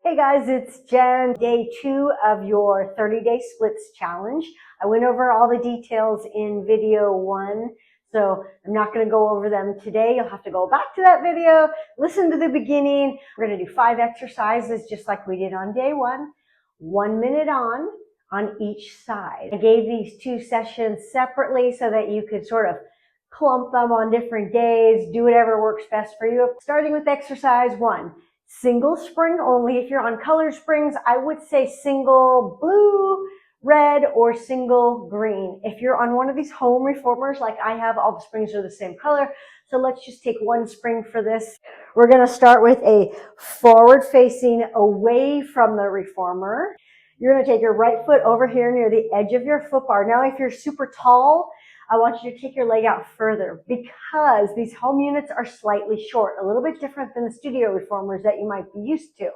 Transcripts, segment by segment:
Hey guys, it's Jen, day 2 of your 30-day splits challenge. I went over all the details in video 1, so I'm not going to go over them today. You'll have to go back to that video, listen to the beginning. We're going to do 5 exercises just like we did on day 1, 1 minute on each side. I gave these 2 sessions separately so that you could sort of clump them on different days, do whatever works best for you. Starting with exercise 1. Single spring only. If you're on colored springs, I would say single blue, red, or single green. If you're on one of these home reformers like I have, all the springs are the same color. So let's just take one spring for this. We're going to start with a forward facing away from the reformer. You're going to take your right foot over here near the edge of your foot bar. Now, if you're super tall, I want you to take your leg out further because these home units are slightly short, a little bit different than the studio reformers that you might be used to.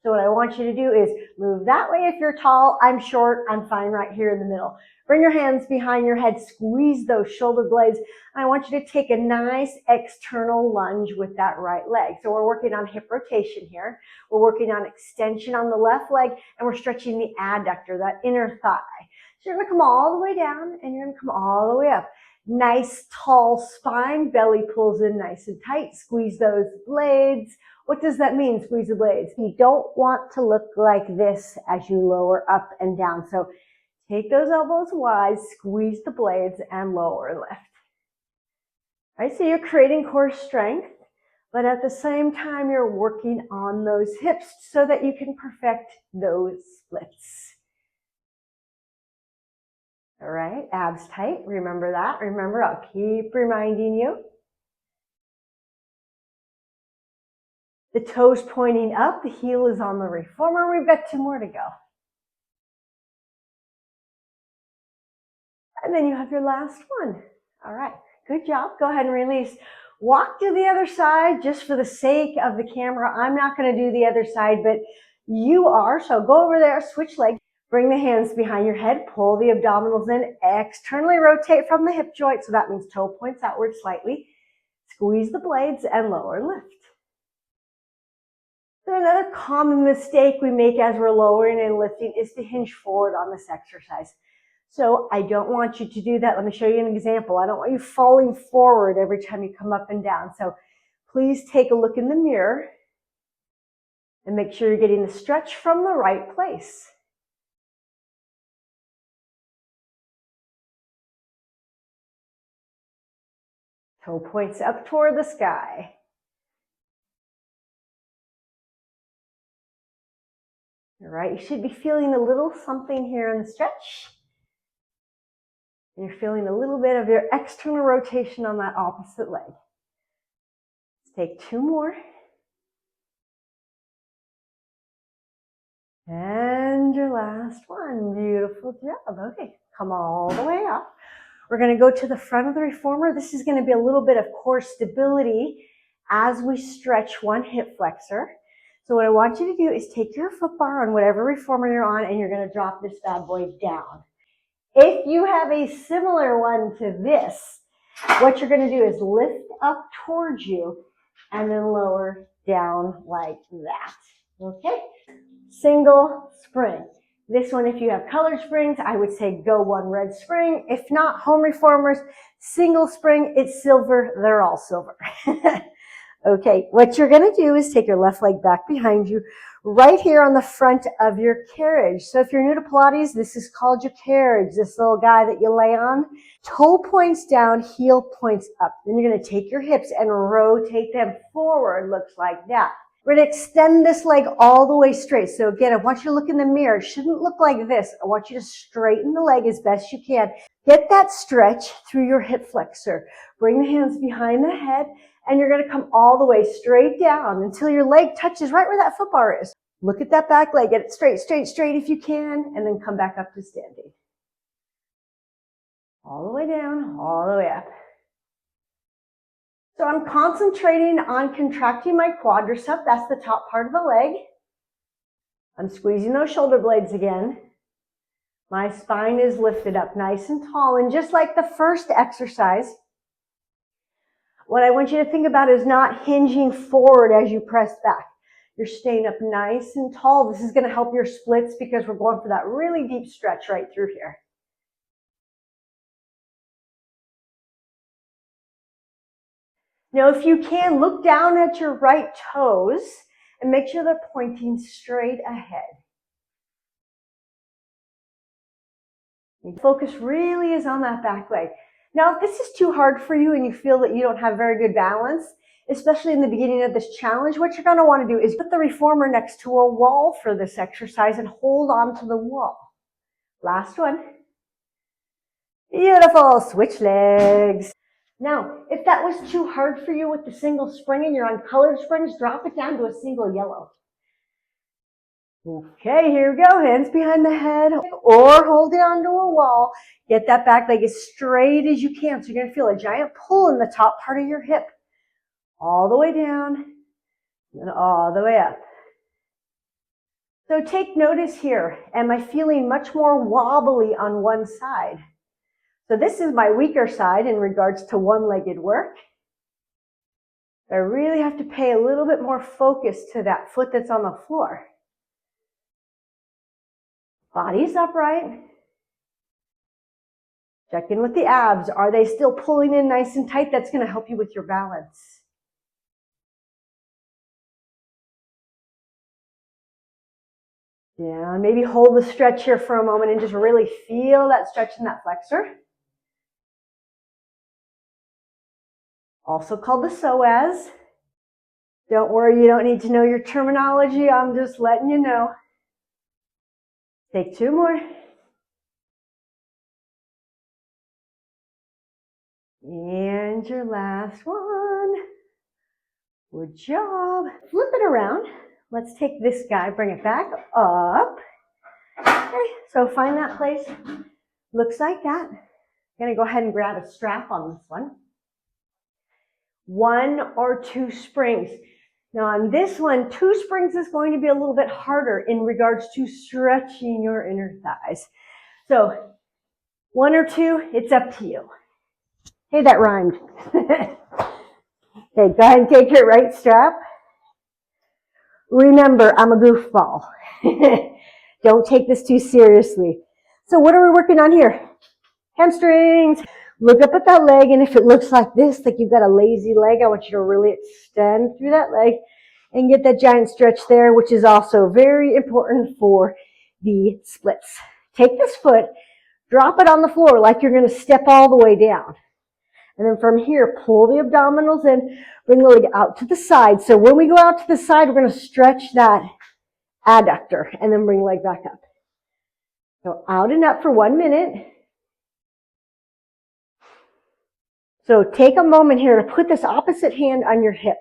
So what I want you to do is move that way if you're tall. I'm short. I'm fine right here in the middle. Bring your hands behind your head. Squeeze those shoulder blades. And I want you to take a nice external lunge with that right leg. So we're working on hip rotation here. We're working on extension on the left leg, and we're stretching the adductor, that inner thigh. So you're going to come all the way down and you're going to come all the way up. Nice tall spine, belly pulls in nice and tight. Squeeze those blades. What does that mean, squeeze the blades? You don't want to look like this as you lower up and down. So take those elbows wide, squeeze the blades, and lower and lift. All right, so you're creating core strength, but at the same time, you're working on those hips so that you can perfect those splits. All right, abs tight. Remember that. Remember, I'll keep reminding you. The toes pointing up, the heel is on the reformer. We've got 2 more to go. And then you have your last one. All right, good job. Go ahead and release. Walk to the other side just for the sake of the camera. I'm not going to do the other side, but you are. So go over there, switch legs. Bring the hands behind your head, pull the abdominals in, externally rotate from the hip joint, so that means toe points outward slightly. Squeeze the blades and lower and lift. So another common mistake we make as we're lowering and lifting is to hinge forward on this exercise. So I don't want you to do that. Let me show you an example. I don't want you falling forward every time you come up and down. So please take a look in the mirror and make sure you're getting the stretch from the right place. Toe points up toward the sky. All right, you should be feeling a little something here in the stretch. And you're feeling a little bit of your external rotation on that opposite leg. Let's take 2 more. And your last one. Beautiful job. Okay, come all the way up. We're going to go to the front of the reformer. This is going to be a little bit of core stability as we stretch one hip flexor. So what I want you to do is take your foot bar on whatever reformer you're on, and you're going to drop this bad boy down. If you have a similar one to this, what you're going to do is lift up towards you and then lower down like that. Okay? Single spring. This one, if you have colored springs, I would say go 1 red spring. If not, home reformers, single spring, it's silver. They're all silver. Okay, what you're going to do is take your left leg back behind you, right here on the front of your carriage. So if you're new to Pilates, this is called your carriage, this little guy that you lay on. Toe points down, heel points up. Then you're going to take your hips and rotate them forward, looks like that. We're going to extend this leg all the way straight. So again, I want you to look in the mirror. It shouldn't look like this. I want you to straighten the leg as best you can. Get that stretch through your hip flexor. Bring the hands behind the head, and you're going to come all the way straight down until your leg touches right where that foot bar is. Look at that back leg. Get it straight, straight, straight if you can, and then come back up to standing. All the way down, all the way up. So I'm concentrating on contracting my quadricep. That's the top part of the leg. I'm squeezing those shoulder blades again. My spine is lifted up nice and tall. And just like the first exercise, what I want you to think about is not hinging forward as you press back. You're staying up nice and tall. This is going to help your splits because we're going for that really deep stretch right through here. Now, if you can, look down at your right toes and make sure they're pointing straight ahead. The focus really is on that back leg. Now, if this is too hard for you and you feel that you don't have very good balance, especially in the beginning of this challenge, what you're going to want to do is put the reformer next to a wall for this exercise and hold on to the wall. Last one. Beautiful. Switch legs. Now, if that was too hard for you with the single spring and you're on colored springs, drop it down to a single yellow. Okay, here we go. Hands behind the head or hold it onto a wall. Get that back leg as straight as you can. So you're going to feel a giant pull in the top part of your hip. All the way down and all the way up. So take notice here. Am I feeling much more wobbly on one side? So this is my weaker side in regards to one-legged work. I really have to pay a little bit more focus to that foot that's on the floor. Body's upright. Check in with the abs. Are they still pulling in nice and tight? That's going to help you with your balance. Down. Maybe hold the stretch here for a moment and just really feel that stretch in that flexor. Also called the psoas. Don't worry, you don't need to know your terminology. I'm just letting you know. Take two more. And your last one. Good job. Flip it around. Let's take this guy, bring it back up. Okay, so find that place. Looks like that. I'm going to go ahead and grab a strap on this one. 1 or 2 springs. Now on this one, 2 springs is going to be a little bit harder in regards to stretching your inner thighs. So 1 or 2, it's up to you. Hey, that rhymed. Okay, go ahead and take your right strap. Remember, I'm a goofball. Don't take this too seriously. So what are we working on here? Hamstrings. Look up at that leg, and if it looks like this, like you've got a lazy leg, I want you to really extend through that leg and get that giant stretch there, which is also very important for the splits. Take this foot, drop it on the floor like you're going to step all the way down. And then from here, pull the abdominals in, bring the leg out to the side. So when we go out to the side, we're going to stretch that adductor and then bring the leg back up. So out and up for 1 minute. So take a moment here to put this opposite hand on your hip.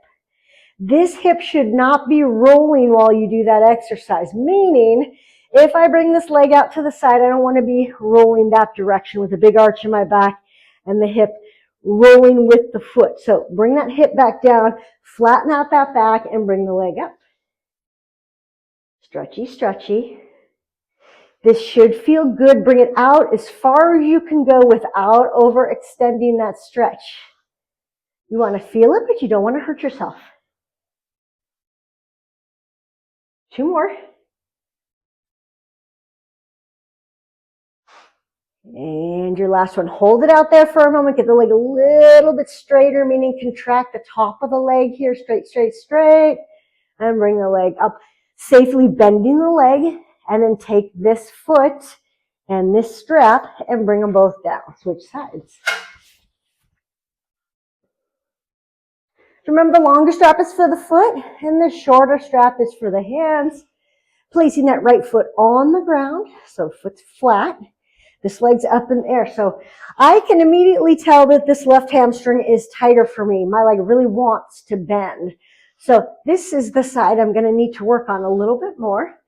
This hip should not be rolling while you do that exercise, meaning if I bring this leg out to the side, I don't want to be rolling that direction with a big arch in my back and the hip rolling with the foot. So bring that hip back down, flatten out that back, and bring the leg up. Stretchy, stretchy. This should feel good. Bring it out as far as you can go without overextending that stretch. You want to feel it, but you don't want to hurt yourself. 2 more. And your last one. Hold it out there for a moment. Get the leg a little bit straighter, meaning contract the top of the leg here. Straight, straight, straight. And bring the leg up. Safely bending the leg. And then take this foot and this strap and bring them both down. Switch sides. Remember, the longer strap is for the foot and the shorter strap is for the hands. Placing that right foot on the ground, so foot's flat. This leg's up in the air. So I can immediately tell that this left hamstring is tighter for me. My leg really wants to bend. So this is the side I'm going to need to work on a little bit more.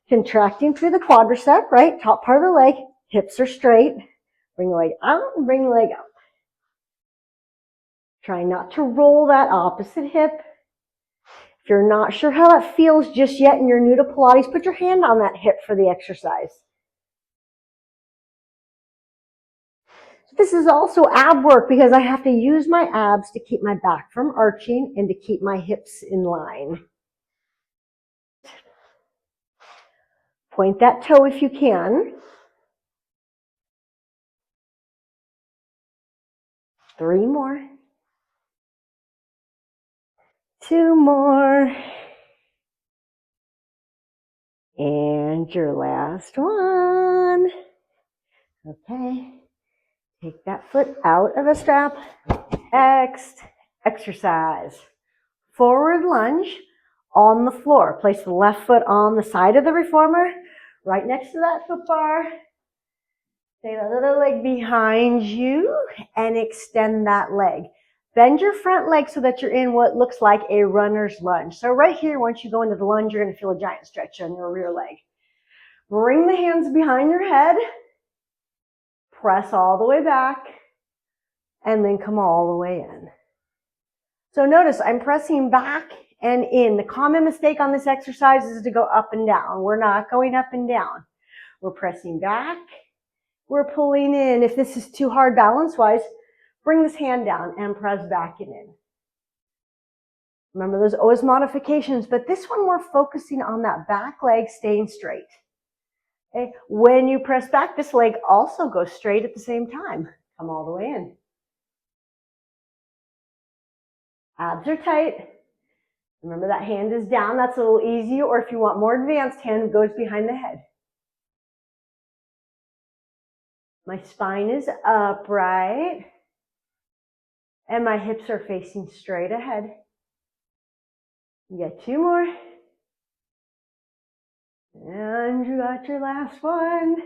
Contracting through the quadricep, right? Top part of the leg. Hips are straight. Bring the leg out and bring the leg up. Try not to roll that opposite hip. If you're not sure how that feels just yet and you're new to Pilates, put your hand on that hip for the exercise. This is also ab work because I have to use my abs to keep my back from arching and to keep my hips in line. Point that toe if you can. 3 more. 2 more. And your last one. Okay. Take that foot out of the strap. Next exercise. Forward lunge on the floor. Place the left foot on the side of the reformer, right next to that foot bar. Take the other leg behind you and extend that leg. Bend your front leg so that you're in what looks like a runner's lunge. So right here, once you go into the lunge, you're going to feel a giant stretch on your rear leg. Bring the hands behind your head. Press all the way back. And then come all the way in. So notice I'm pressing back and in. The common mistake on this exercise is to go up and down. We're not going up and down. We're pressing back. We're pulling in. If this is too hard balance-wise, bring this hand down and press back and in. Remember, there's always modifications, but this one we're focusing on that back leg staying straight. Okay? When you press back, this leg also goes straight at the same time. Come all the way in. Abs are tight. Remember that hand is down. That's a little easier, or if you want more advanced, hand goes behind the head. My spine is upright. And my hips are facing straight ahead. You got 2 more. And you got your last one.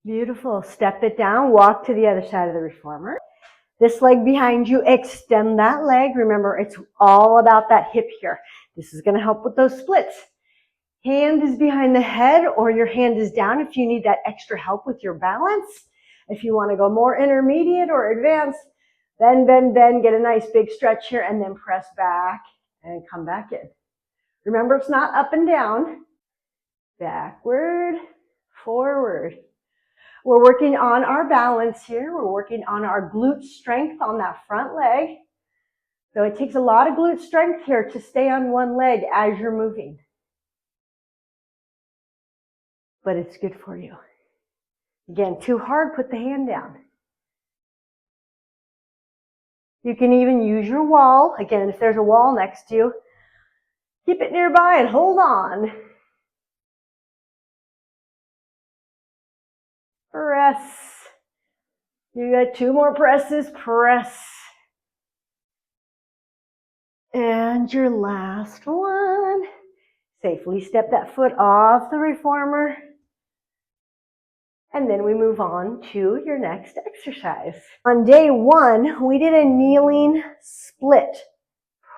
Beautiful. Step it down. Walk to the other side of the reformer. This leg behind you, extend that leg. Remember, it's all about that hip here. This is going to help with those splits. Hand is behind the head or your hand is down if you need that extra help with your balance. If you want to go more intermediate or advanced, bend, bend, bend, get a nice big stretch here and then press back and come back in. Remember, it's not up and down. Backward, forward. We're working on our balance here. We're working on our glute strength on that front leg. So it takes a lot of glute strength here to stay on one leg as you're moving. But it's good for you. Again, too hard, put the hand down. You can even use your wall. Again, if there's a wall next to you, keep it nearby and hold on. Press. You got 2 more presses. Press. And your last one. Safely step that foot off the reformer. And then we move on to your next exercise. On day 1, we did a kneeling split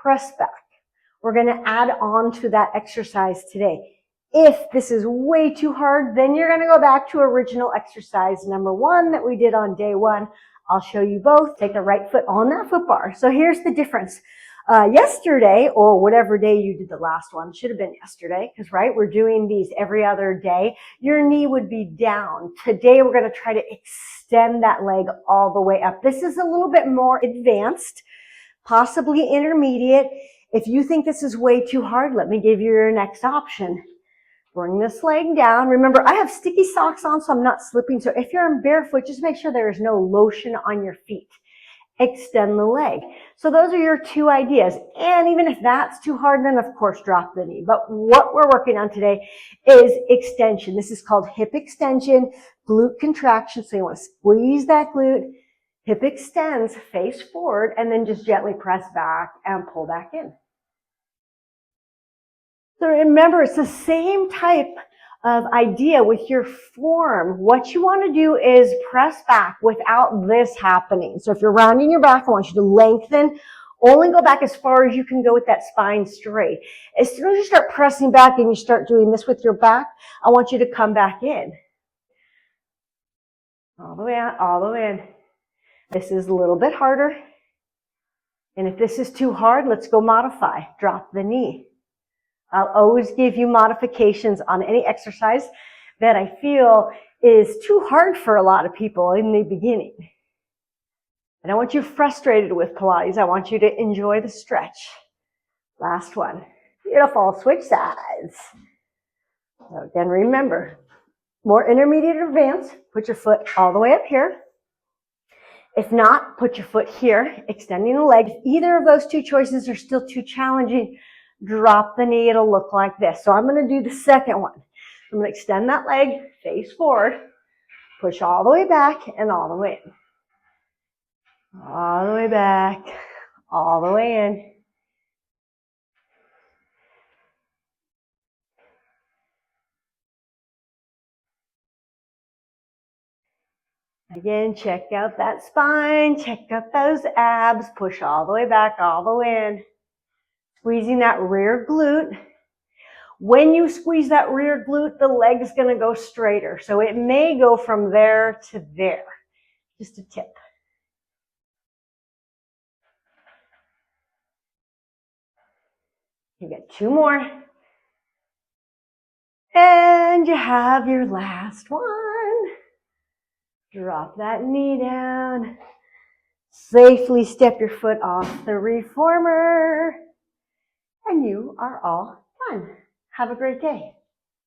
press back. We're going to add on to that exercise today. If this is way too hard, then you're going to go back to original exercise number 1 that we did on day 1. I'll show you both. Take the right foot on that foot bar. So here's the difference. Yesterday, or whatever day you did the last one, should have been yesterday, because right, we're doing these every other day. Your knee would be down. Today, we're going to try to extend that leg all the way up. This is a little bit more advanced, possibly intermediate. If you think this is way too hard, let me give you your next option. Bring this leg down. Remember, I have sticky socks on, so I'm not slipping. So if you're in barefoot, just make sure there is no lotion on your feet. Extend the leg. So those are your 2 ideas. And even if that's too hard, then of course drop the knee. But what we're working on today is extension. This is called hip extension, glute contraction. So you want to squeeze that glute. Hip extends, face forward, and then just gently press back and pull back in. So remember, it's the same type of idea with your form. What you want to do is press back without this happening. So if you're rounding your back, I want you to lengthen. Only go back as far as you can go with that spine straight. As soon as you start pressing back and you start doing this with your back, I want you to come back in. All the way out, all the way in. This is a little bit harder. And if this is too hard, let's go modify. Drop the knee. I'll always give you modifications on any exercise that I feel is too hard for a lot of people in the beginning. I don't want you frustrated with Pilates. I want you to enjoy the stretch. Last one. Beautiful. Switch sides. So again, remember, more intermediate or advanced, put your foot all the way up here. If not, put your foot here, extending the leg. If either of those two choices are still too challenging, drop the knee. It'll look like this. So I'm going to do the second one. I'm going to extend that leg, face forward, push all the way back and all the way in. All the way back, all the way in. Again, check out that spine, check out those abs, push all the way back, all the way in. Squeezing that rear glute. When you squeeze that rear glute, the leg's going to go straighter. So it may go from there to there. Just a tip. You get 2 more. And you have your last one. Drop that knee down. Safely step your foot off the reformer. And you are all done. Have a great day.